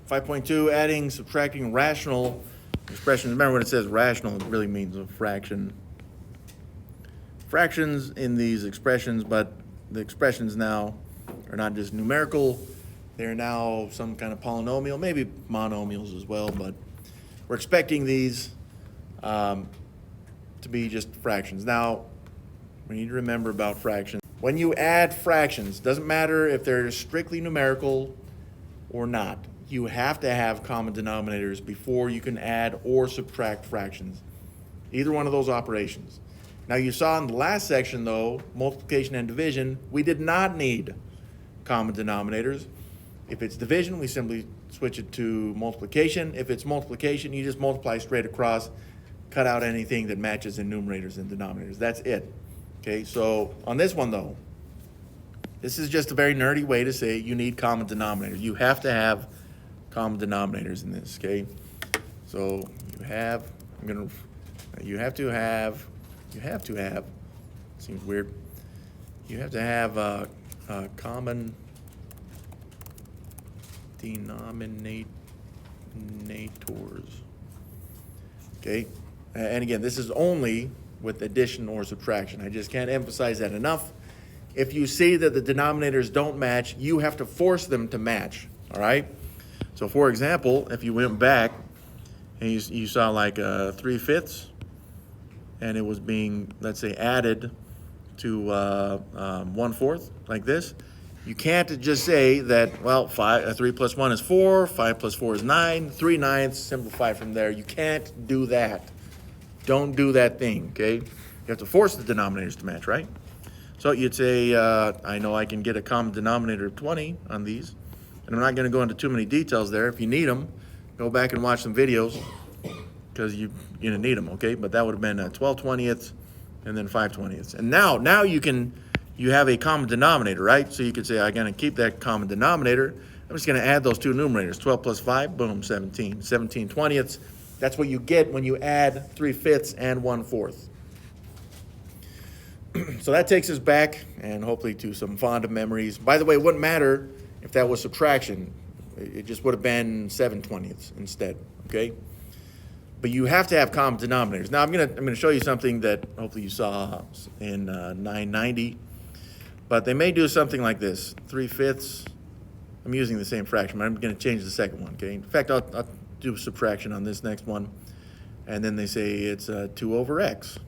5.2, adding, subtracting rational expressions. Remember when it says rational, it really means a fraction. Fractions in these expressions, but the expressions now are not just numerical, they're now some kind of polynomial, maybe monomials as well, but we're expecting these to be just fractions. Now, we need to remember about fractions. When you add fractions, doesn't matter if they're strictly numerical or not, you have to have common denominators before you can add or subtract fractions. Either one of those operations. Now you saw in the last section though, multiplication and division, we did not need common denominators. If it's division, we simply switch it to multiplication. If it's multiplication, you just multiply straight across, cut out anything that matches in numerators and denominators. That's it. Okay, so on this one though, this is just a very nerdy way to say you need common denominators. You have to have common denominators in this, okay? So you have, you have to have, seems weird, you have to have common denominators, okay? And again, this is only with addition or subtraction. I just can't emphasize that enough. If you see that the denominators don't match, you have to force them to match, all right? So for example, if you went back and you saw like 3/5 and it was being, let's say, added to 1/4 like this, you can't just say that, well, 3 plus 1 is 4, 5 plus 4 is 9, 3/9, simplify from there. You can't do that. Don't do that thing, okay? You have to force the denominators to match, right? So you'd say, I know I can get a common denominator of 20 on these, and I'm not going to go into too many details there. If you need them, go back and watch some videos, because you're going to need them, okay? But that would have been 12/20ths and then 5/20ths. And now you have a common denominator, right? So you could say, I'm going to keep that common denominator. I'm just going to add those two numerators, 12 plus 5, boom, 17. 17/20ths. That's what you get when you add 3/5 and 1/4. So that takes us back, and hopefully to some fond memories. By the way, it wouldn't matter if that was subtraction. It just would have been 7/20ths instead, okay? But you have to have common denominators. Now I'm gonna show you something that hopefully you saw in 990, but they may do something like this: 3/5. I'm using the same fraction, but I'm gonna change the second one, okay? In fact, I'll do subtraction on this next one, and then they say it's 2 over x.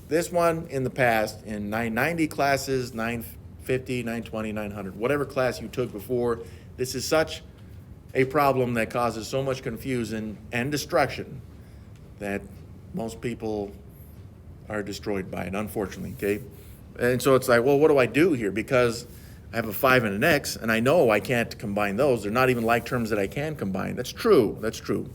This one in the past, in 990 classes, 950, 920, 900, whatever class you took before, this is such a problem that causes so much confusion and destruction that most people are destroyed by it, unfortunately, okay? And so it's like, well, what do I do here? Because I have a 5 and an x, and I know I can't combine those. They're not even like terms that I can combine. That's true, that's true.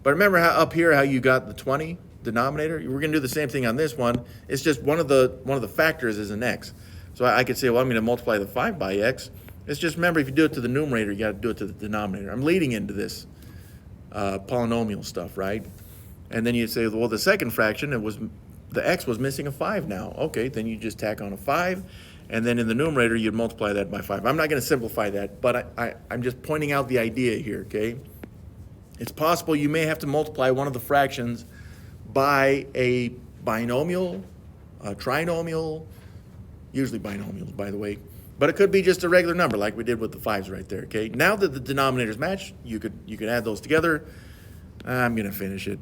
But remember how up here how you got the 20 denominator? We're gonna do the same thing on this one. It's just one of the factors is an x. So I could say, well, I'm gonna multiply the 5 by x. It's just, remember, if you do it to the numerator, you gotta do it to the denominator. I'm leading into this polynomial stuff, right? And then you say, well, the second fraction, the x was missing a 5 now. Okay, then you just tack on a 5, and then in the numerator, you'd multiply that by 5. I'm not gonna simplify that, but I'm just pointing out the idea here, okay? It's possible you may have to multiply one of the fractions by a binomial, a trinomial, usually binomials, by the way, but it could be just a regular number like we did with the 5s right there, okay? Now that the denominators match, you could add those together. I'm gonna finish it.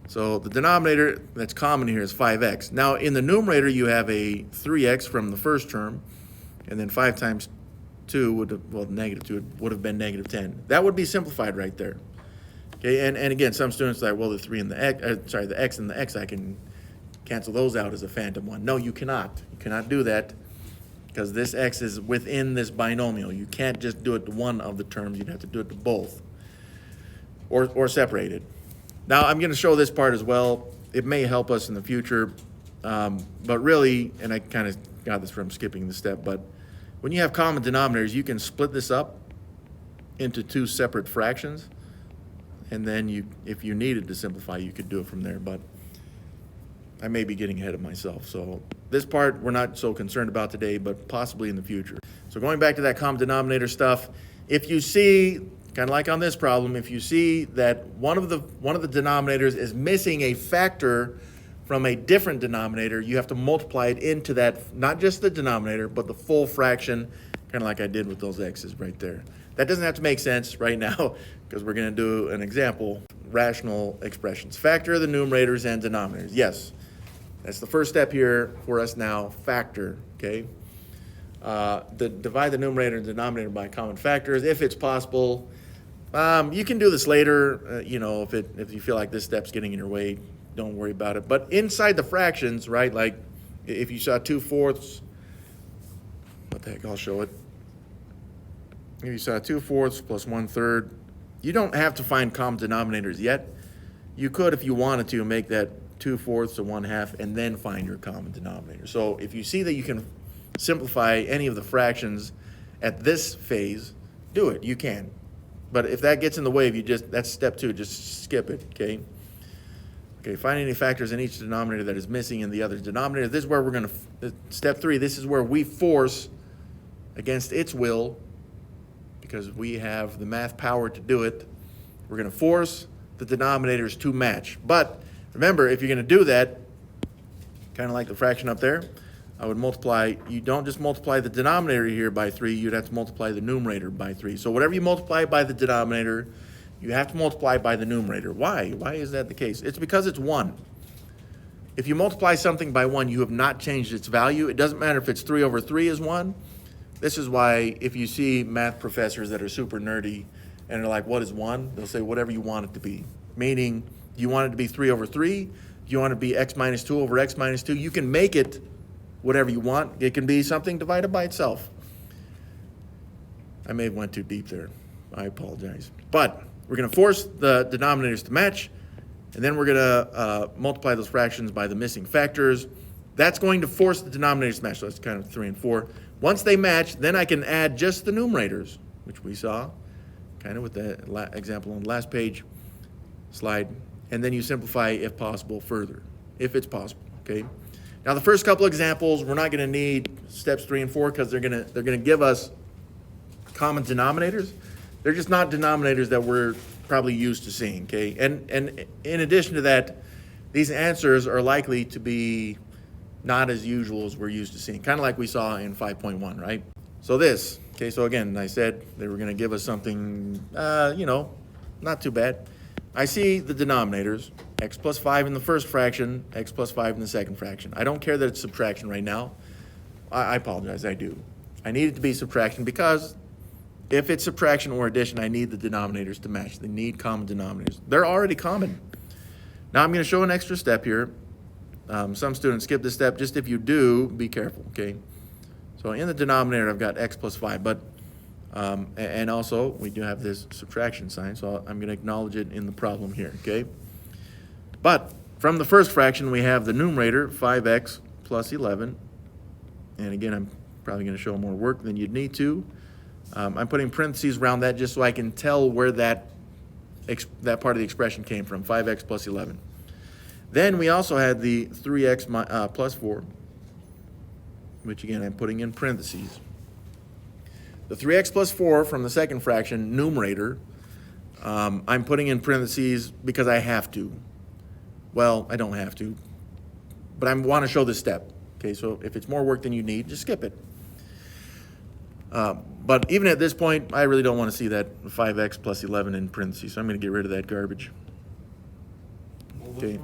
So the denominator that's common here is 5x. Now in the numerator, you have a 3x from the first term, and then 5 times 2 would have, well, negative 2 would have been negative 10. That would be simplified right there. Okay, and again, some students are like, well, the 3 and the x, the x and the x, I can cancel those out as a phantom one. No, you cannot. You cannot do that because this x is within this binomial. You can't just do it to one of the terms. You'd have to do it to both or separate it. Now, I'm going to show this part as well. It may help us in the future, but really, and I kind of got this from skipping the step, but when you have common denominators, you can split this up into 2 separate fractions. And then if you needed to simplify, you could do it from there, but I may be getting ahead of myself. So this part we're not so concerned about today, but possibly in the future. So going back to that common denominator stuff, if you see kind of like on this problem, if you see that one of the denominators is missing a factor from a different denominator, you have to multiply it into that, not just the denominator, but the full fraction, kind of like I did with those x's right there. That doesn't have to make sense right now because we're going to do an example. Rational expressions. Factor the numerators and denominators. Yes, that's the first step here for us now. Factor, okay? Divide the numerator and denominator by common factors if it's possible. You can do this later, if you feel like this step's getting in your way, don't worry about it. But inside the fractions, right, like if you saw 2/4, what the heck, I'll show it. If you saw 2/4 plus 1/3, you don't have to find common denominators yet. You could, if you wanted to, make that 2/4 to 1/2 and then find your common denominator. So if you see that you can simplify any of the fractions at this phase, do it, you can. But if that gets in the way of you, that's step 2, just skip it, okay? Okay, find any factors in each denominator that is missing in the other denominator. This is where we're going to, step 3, this is where we force against its will, because we have the math power to do it. We're going to force the denominators to match. But remember, if you're going to do that, kind of like the fraction up there, I would multiply, you don't just multiply the denominator here by 3, you'd have to multiply the numerator by 3. So whatever you multiply by the denominator, you have to multiply by the numerator. Why? Why is that the case? It's because it's 1. If you multiply something by 1, you have not changed its value. It doesn't matter if it's 3/3 is 1. This is why if you see math professors that are super nerdy and are like, what is 1? They'll say whatever you want it to be. Meaning, do you want it to be 3/3? Do you want it to be x minus 2 over x minus 2? You can make it whatever you want. It can be something divided by itself. I may have went too deep there. I apologize. But we're going to force the denominators to match, and then we're going to multiply those fractions by the missing factors. That's going to force the denominators to match. So that's kind of 3 and 4. Once they match, then I can add just the numerators, which we saw kind of with the example on the last page slide. And then you simplify, if possible, further, if it's possible, okay? Now, the first couple examples, we're not going to need steps 3 and 4 because they're going to give us common denominators. They're just not denominators that we're probably used to seeing, okay? And in addition to that, these answers are likely to be not as usual as we're used to seeing, kind of like we saw in 5.1, right? So this, okay, so again, I said they were going to give us something, not too bad. I see the denominators, x plus 5 in the first fraction, x plus 5 in the second fraction. I don't care that it's subtraction right now. I apologize, I do. I need it to be subtraction because if it's subtraction or addition, I need the denominators to match. They need common denominators. They're already common. Now I'm going to show an extra step here. Some students skip this step. Just if you do, be careful, okay? So in the denominator, I've got x plus 5, but and also we do have this subtraction sign, so I'm going to acknowledge it in the problem here, okay? But from the first fraction, we have the numerator, 5x plus 11. And again, I'm probably going to show more work than you'd need to. I'm putting parentheses around that just so I can tell where that part of the expression came from, 5x plus 11. Then we also had the 3x plus 4, which again I'm putting in parentheses. The 3x plus 4 from the second fraction, numerator, I'm putting in parentheses because I have to. Well, I don't have to, but I want to show this step. Okay, so if it's more work than you need, just skip it. But even at this point, I really don't want to see that 5x plus 11 in parentheses, so I'm going to get rid of that garbage. Okay.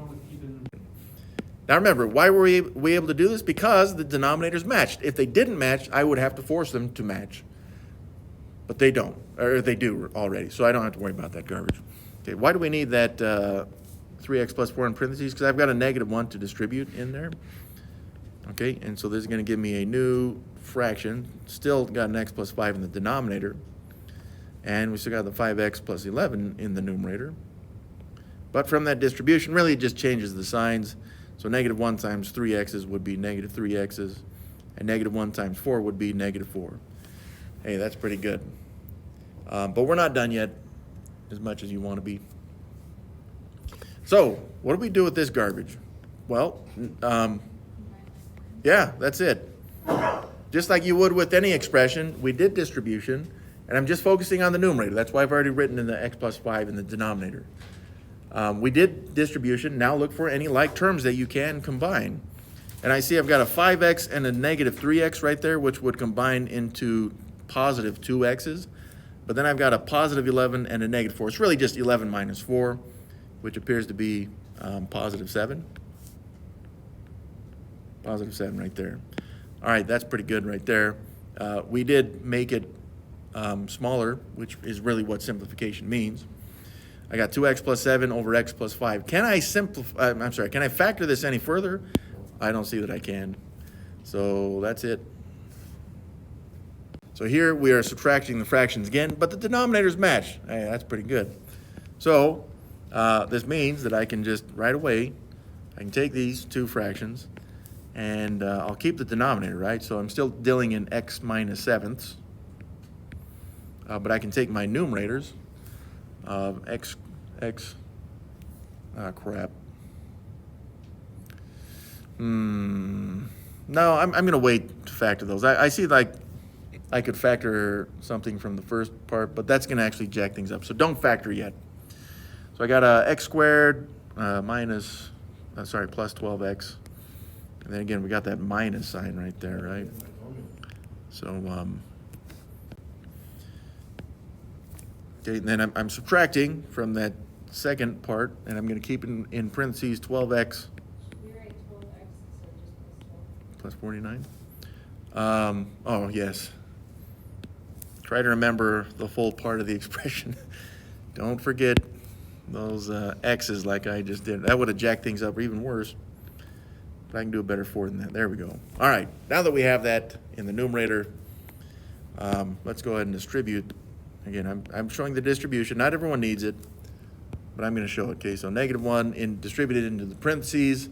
Now remember, why were we able to do this? Because the denominators matched. If they didn't match, I would have to force them to match. But they don't, or they do already, so I don't have to worry about that garbage. Okay, why do we need that 3x plus 4 in parentheses? Because I've got a -1 to distribute in there. Okay, and so this is going to give me a new fraction. Still got an x plus 5 in the denominator. And we still got the 5x plus 11 in the numerator. But from that distribution, really it just changes the signs. So -1 times 3x's would be -3x's. And -1 times 4 would be -4. Hey, that's pretty good. But we're not done yet, as much as you want to be. So, what do we do with this garbage? Well, yeah, that's it. Just like you would with any expression, we did distribution, And I'm just focusing on the numerator. That's why I've already written in the x plus 5 in the denominator. We did distribution. Now look for any like terms that you can combine. And I see I've got a 5x and a negative 3x right there, which would combine into positive 2x's. But then I've got a positive 11 and a negative 4. It's really just 11 minus 4, which appears to be positive 7. Positive 7 right there. All right, that's pretty good right there. We did make it smaller, which is really what simplification means. I got 2x plus 7 over x plus 5. Can I simplify? Can I factor this any further? I don't see that I can. So that's it. So here we are subtracting the fractions again, but the denominators match. Hey, that's pretty good. So this means that I can just right away, I can take these two fractions and I'll keep the denominator, right? So I'm still dealing in x minus sevenths, but I can take my numerators of crap. No, I'm going to wait to factor those. I see like I could factor something from the first part, but that's going to actually jack things up. So don't factor yet. So I got x squared plus 12x. And then again, we got that minus sign right there, right? So, okay, and then I'm subtracting from that second part, and I'm going to keep in parentheses 12x. We write 12x instead of just Plus 49? Oh, yes. Try to remember the full part of the expression. Don't forget those x's like I just did. That would have jacked things up even worse. But I can do a better for than that. There we go. All right, now that we have that in the numerator, let's go ahead and distribute. Again, I'm showing the distribution. Not everyone needs it, but I'm going to show it. Okay, so negative 1 distributed into the parentheses.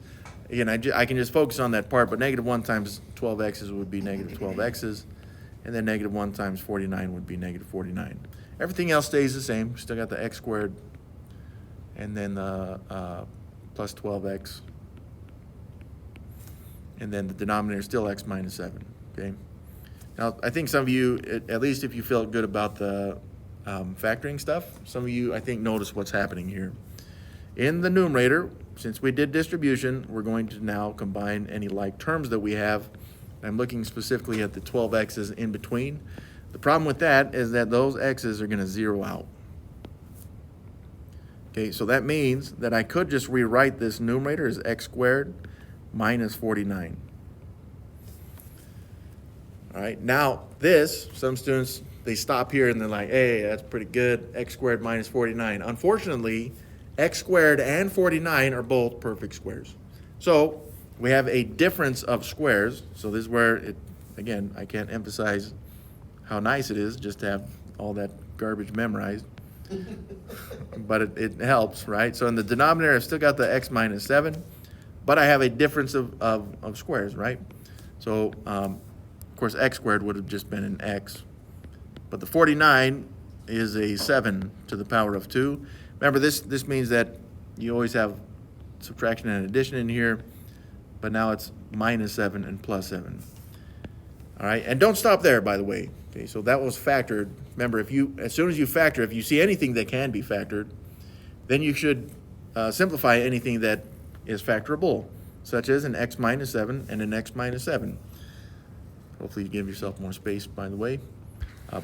Again, I can just focus on that part, but negative 1 times 12x's would be negative 12x's, and then negative 1 times 49 would be negative 49. Everything else stays the same. Still got the x squared, and then plus 12x, and then the denominator is still x minus 7, okay? Now, I think some of you, at least if you feel good about the factoring stuff, some of you, I think, notice what's happening here. In the numerator, since we did distribution, we're going to now combine any like terms that we have. I'm looking specifically at the 12x's in between. The problem with that is that those x's are going to zero out. Okay, so that means that I could just rewrite this numerator as x squared minus 49. All right, now this, some students, they stop here and they're like, hey, that's pretty good, x squared minus 49. Unfortunately, x squared and 49 are both perfect squares. So we have a difference of squares. So this is where, again, I can't emphasize how nice it is just to have all that garbage memorized. But it helps, right? So in the denominator, I've still got the x minus 7, but I have a difference of squares, right? So, of course, x squared would have just been an x. But the 49 is a 7 to the power of 2. Remember, this means that you always have subtraction and addition in here, but now it's minus 7 and plus 7. All right, and don't stop there, by the way. Okay, so that was factored. Remember, as soon as you factor, if you see anything that can be factored, then you should simplify anything that is factorable, such as an x minus 7 and an x minus 7. Hopefully you give yourself more space, by the way.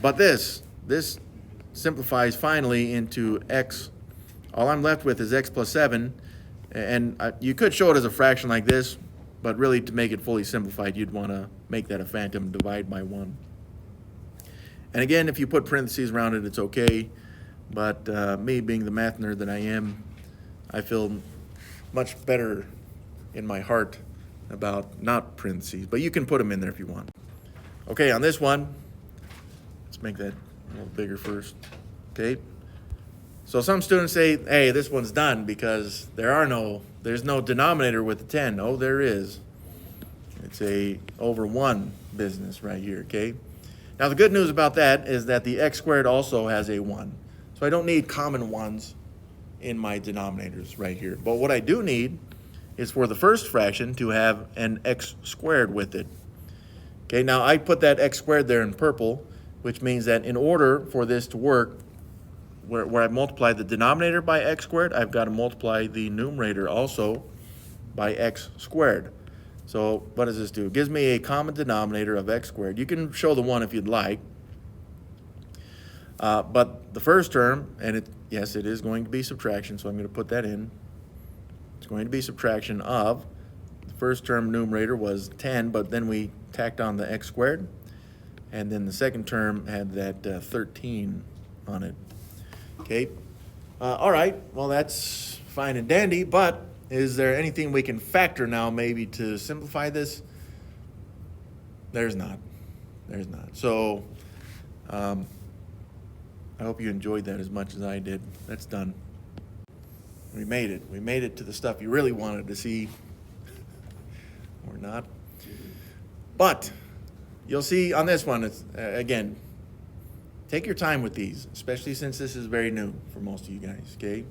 But this simplifies finally into x. All I'm left with is x plus 7. And you could show it as a fraction like this, but really to make it fully simplified, you'd want to make that a phantom, divide by 1. And again, if you put parentheses around it, it's okay. But me being the math nerd that I am, I feel much better in my heart about not parentheses. But you can put them in there if you want. Okay, on this one, let's make that a little bigger first. Okay. So some students say, hey, this one's done because there's no denominator with a 10. Oh, there is. It's a over 1 business right here, okay? Now, the good news about that is that the x squared also has a 1. So I don't need common 1s in my denominators right here. But what I do need is for the first fraction to have an x squared with it. Okay, now I put that x squared there in purple which means that in order for this to work, where I multiply the denominator by x squared, I've got to multiply the numerator also by x squared. So what does this do? It gives me a common denominator of x squared. You can show the 1 if you'd like. But the first term, and yes, it is going to be subtraction, so I'm going to put that in. It's going to be subtraction of, the first term numerator was 10, but then we tacked on the x squared. And then the second term had that 13 on it. Okay. All right. Well, that's fine and dandy, but is there anything we can factor now maybe to simplify this? There's not. There's not. So I hope you enjoyed that as much as I did. That's done. We made it. We made it to the stuff you really wanted to see. Or not. But you'll see on this one, it's again, take your time with these, especially since this is very new for most of you guys, okay?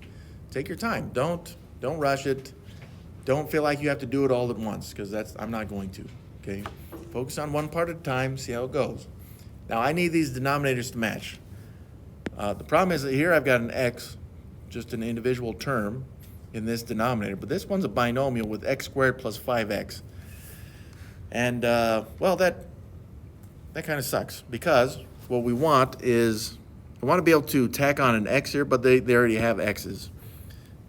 Take your time. Don't rush it. Don't feel like you have to do it all at once, because I'm not going to, okay? Focus on one part at a time, see how it goes. Now, I need these denominators to match. The problem is that here I've got an x, just an individual term in this denominator, but this one's a binomial with x squared plus 5x. And, well, that kind of sucks, because what we want is, I want to be able to tack on an x here, but they already have x's.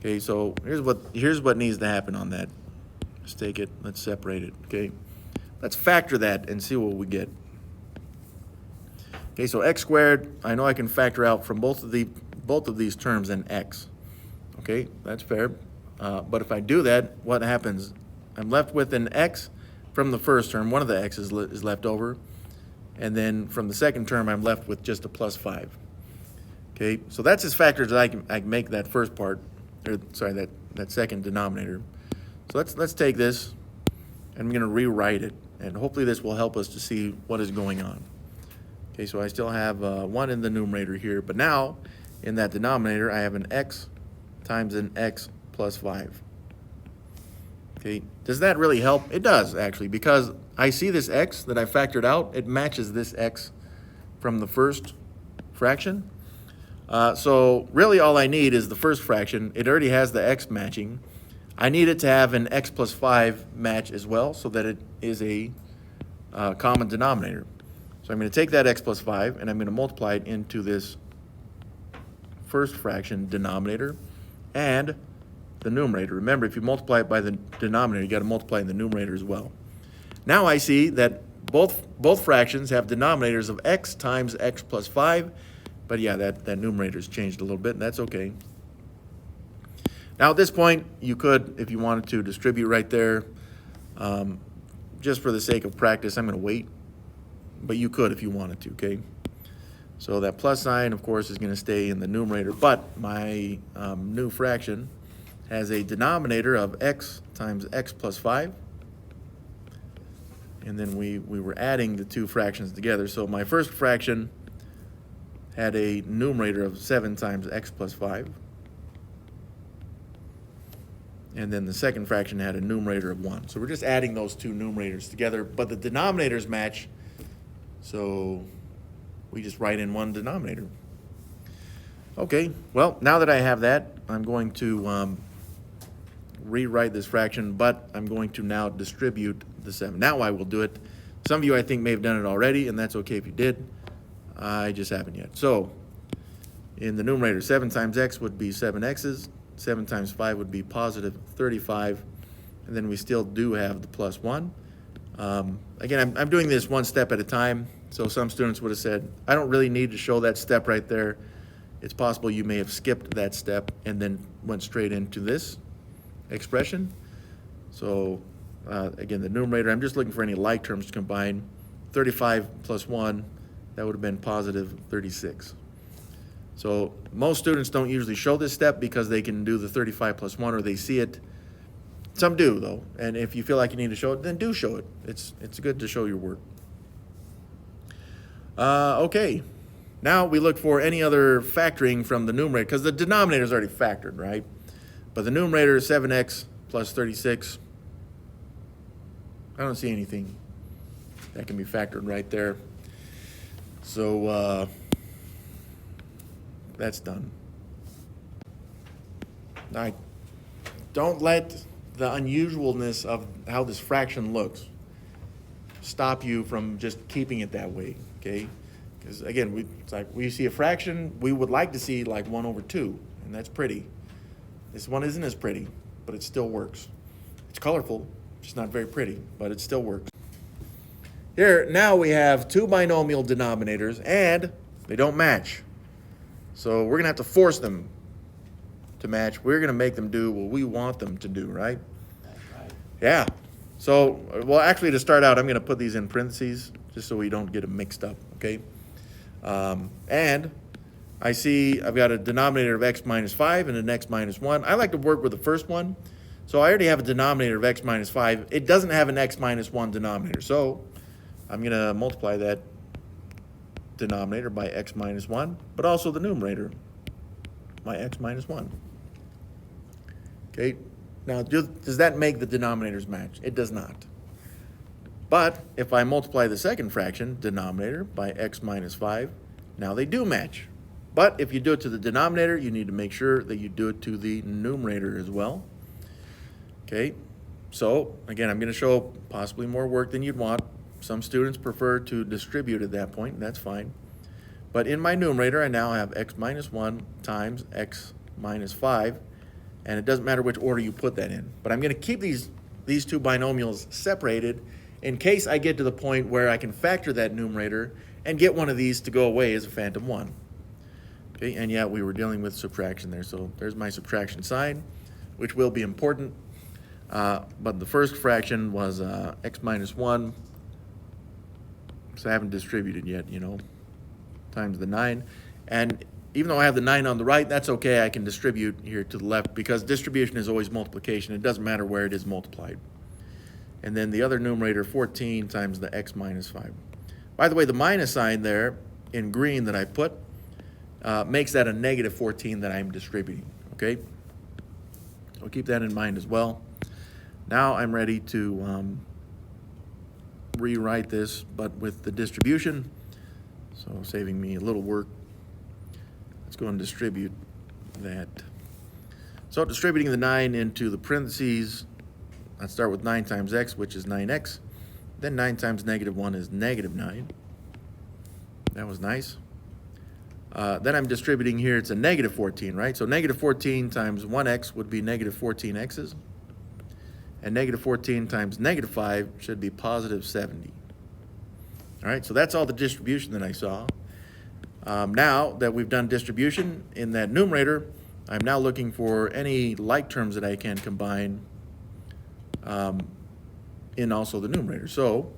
Okay, so here's what needs to happen on that. Let's take it, let's separate it, okay? Let's factor that and see what we get. Okay, so x squared, I know I can factor out from both of these terms an x. Okay, that's fair. But if I do that, what happens? I'm left with an x from the first term, one of the x's is left over. And then from the second term, I'm left with just a plus 5. Okay, so that's as factors as I can make that first part, or sorry, that second denominator. So let's take this, and I'm going to rewrite it, and hopefully this will help us to see what is going on. Okay, so I still have 1 in the numerator here, but now in that denominator, I have an x times an x plus 5. Okay, does that really help? It does, actually, because I see this x that I factored out. It matches this x from the first fraction. So really all I need is the first fraction. It already has the x matching. I need it to have an x plus 5 match as well, so that it is a common denominator. So I'm going to take that x plus 5, and I'm going to multiply it into this first fraction denominator and the numerator. Remember, if you multiply it by the denominator, you got to multiply in the numerator as well. Now I see that both fractions have denominators of x times x plus 5, but yeah, that numerator's changed a little bit, and that's okay. Now at this point, you could, if you wanted to, distribute right there. Just for the sake of practice, I'm going to wait, but you could if you wanted to, okay? So that plus sign, of course, is going to stay in the numerator, but my new fraction has a denominator of x times x plus 5. And then we were adding the two fractions together. So my first fraction had a numerator of 7 times x plus 5. And then the second fraction had a numerator of 1. So we're just adding those two numerators together, but the denominators match. So we just write in one denominator. Okay, well, now that I have that, I'm going to rewrite this fraction, but I'm going to now distribute the 7. Now I will do it. Some of you, I think, may have done it already, and that's okay if you did. I just haven't yet. So in the numerator, 7 times x would be 7x's. 7 times 5 would be positive 35. And then we still do have the plus 1. Again, I'm doing this one step at a time. So some students would have said, I don't really need to show that step right there. It's possible you may have skipped that step and then went straight into this expression. So again, the numerator, I'm just looking for any like terms to combine. 35 plus 1, that would have been positive 36. So most students don't usually show this step because they can do the 35 plus 1 or they see it. Some do, though. And if you feel like you need to show it, then do show it. It's good to show your work. Okay. Now we look for any other factoring from the numerator, because the denominator is already factored, right? But the numerator is 7x plus 36. I don't see anything that can be factored right there. So that's done. All right. Don't let the unusualness of how this fraction looks stop you from just keeping it that way, okay? Because again, it's like we see a fraction, we would like to see like 1/2, and that's pretty. This one isn't as pretty, but it still works. It's colorful, just not very pretty, but it still works. Here, now we have two binomial denominators, and they don't match. So we're gonna have to force them to match. We're gonna make them do what we want them to do, right? That's right. Yeah. So, well, actually, to start out, I'm going to put these in parentheses just so we don't get them mixed up, okay? And I see I've got a denominator of x minus 5 and an x minus 1. I like to work with the first one. So I already have a denominator of x minus 5. It doesn't have an x minus 1 denominator. So I'm going to multiply that denominator by x minus 1, but also the numerator by x minus 1. Okay. Now, does that make the denominators match? It does not. But if I multiply the second fraction, denominator, by x minus 5, now they do match. But if you do it to the denominator, you need to make sure that you do it to the numerator as well. Okay, so again, I'm going to show possibly more work than you'd want. Some students prefer to distribute at that point, and that's fine. But in my numerator, I now have x minus 1 times x minus 5. And it doesn't matter which order you put that in. But I'm going to keep these two binomials separated in case I get to the point where I can factor that numerator and get one of these to go away as a phantom 1. Okay, and yeah, we were dealing with subtraction there. So there's my subtraction sign, which will be important. But the first fraction was x minus 1. So I haven't distributed yet, times the 9. And even though I have the 9 on the right, that's okay. I can distribute here to the left because distribution is always multiplication. It doesn't matter where it is multiplied. And then the other numerator, 14 times the x minus 5. By the way, the minus sign there in green that I put makes that a negative 14 that I'm distributing, okay? So keep that in mind as well. Now I'm ready to rewrite this, but with the distribution, so saving me a little work. Let's go and distribute that. So distributing the 9 into the parentheses, I'd start with 9 times x, which is 9x. Then 9 times negative 1 is negative 9. That was nice. Then I'm distributing here, it's a negative 14, right? So negative 14 times 1x would be negative 14x's. And negative 14 times negative 5 should be positive 70. All right, so that's all the distribution that I saw. Now that we've done distribution in that numerator, I'm now looking for any like terms that I can combine in also the numerator. So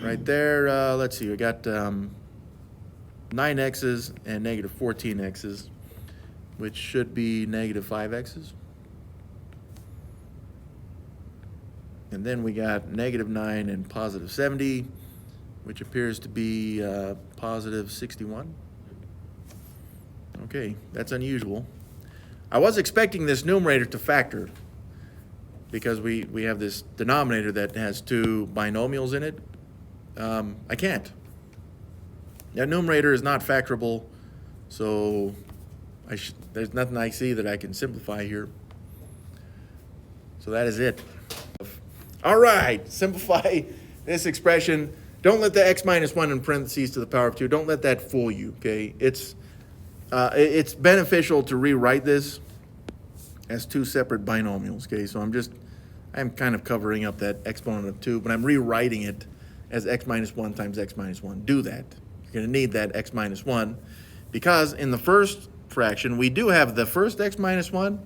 right there, let's see, we got 9x's and negative 14x's, which should be negative 5x's. And then we got negative 9 and positive 70, which appears to be positive 61. Okay, that's unusual. I was expecting this numerator to factor because we have this denominator that has two binomials in it. I can't. That numerator is not factorable, so there's nothing I see that I can simplify here. So that is it. All right, simplify this expression. Don't let the x minus 1 in parentheses to the power of 2. Don't let that fool you, okay? It's beneficial to rewrite this as two separate binomials, okay? So I'm kind of covering up that exponent of 2, but I'm rewriting it as x minus 1 times x minus 1. Do that. You're going to need that x minus 1 because in the first fraction, we do have the first x minus 1,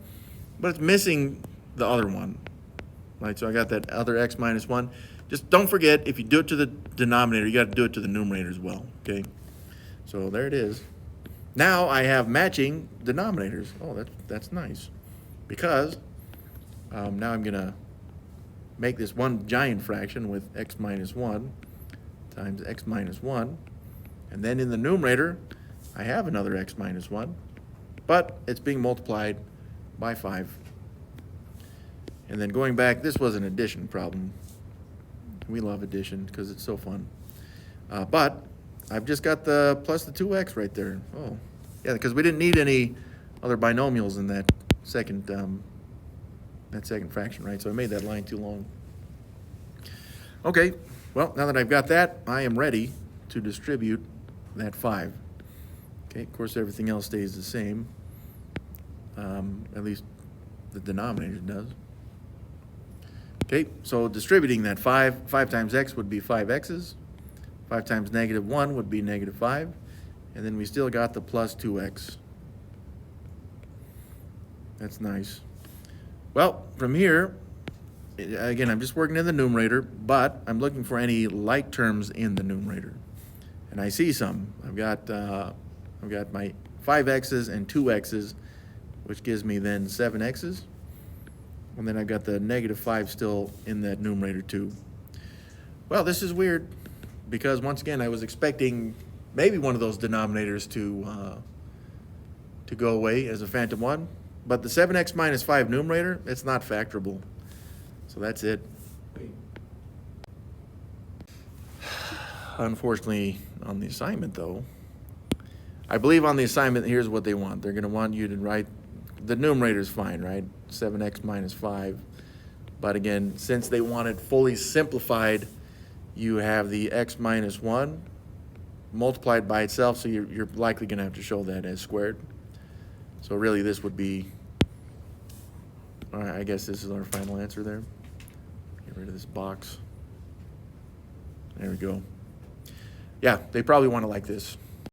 but it's missing the other one, right? So I got that other x minus 1. Just don't forget, if you do it to the denominator, you got to do it to the numerator as well, okay? So there it is. Now I have matching denominators. Oh, that's nice. Because now I'm going to make this one giant fraction with x minus 1 times x minus 1. And then in the numerator, I have another x minus 1. But it's being multiplied by 5. And then going back, this was an addition problem. We love addition because it's so fun. But I've just got the plus the 2x right there. Oh, yeah, because we didn't need any other binomials in that second fraction, right? So I made that line too long. Okay, well, now that I've got that, I am ready to distribute that 5. Okay, of course, everything else stays the same. At least the denominator does. Okay, so distributing that 5 times x would be 5x's. 5 times -1 would be -5. And then we still got the plus 2x. That's nice. Well, from here, again, I'm just working in the numerator, but I'm looking for any like terms in the numerator. And I see some. I've got my 5x's and 2x's, which gives me then 7x's. And then I've got the -5 still in that numerator too. Well, this is weird, because once again, I was expecting maybe one of those denominators to go away as a phantom 1. But the 7x minus 5 numerator, it's not factorable. So that's it. Unfortunately, on the assignment though, I believe on the assignment, here's what they want. They're gonna want you to write, the numerator's fine, right? 7x minus 5. But again, since they want it fully simplified, you have the x minus 1 multiplied by itself, so you're likely gonna have to show that as squared. So really this would be, all right, I guess this is our final answer there. Get rid of this box. There we go. Yeah, they probably want it like this.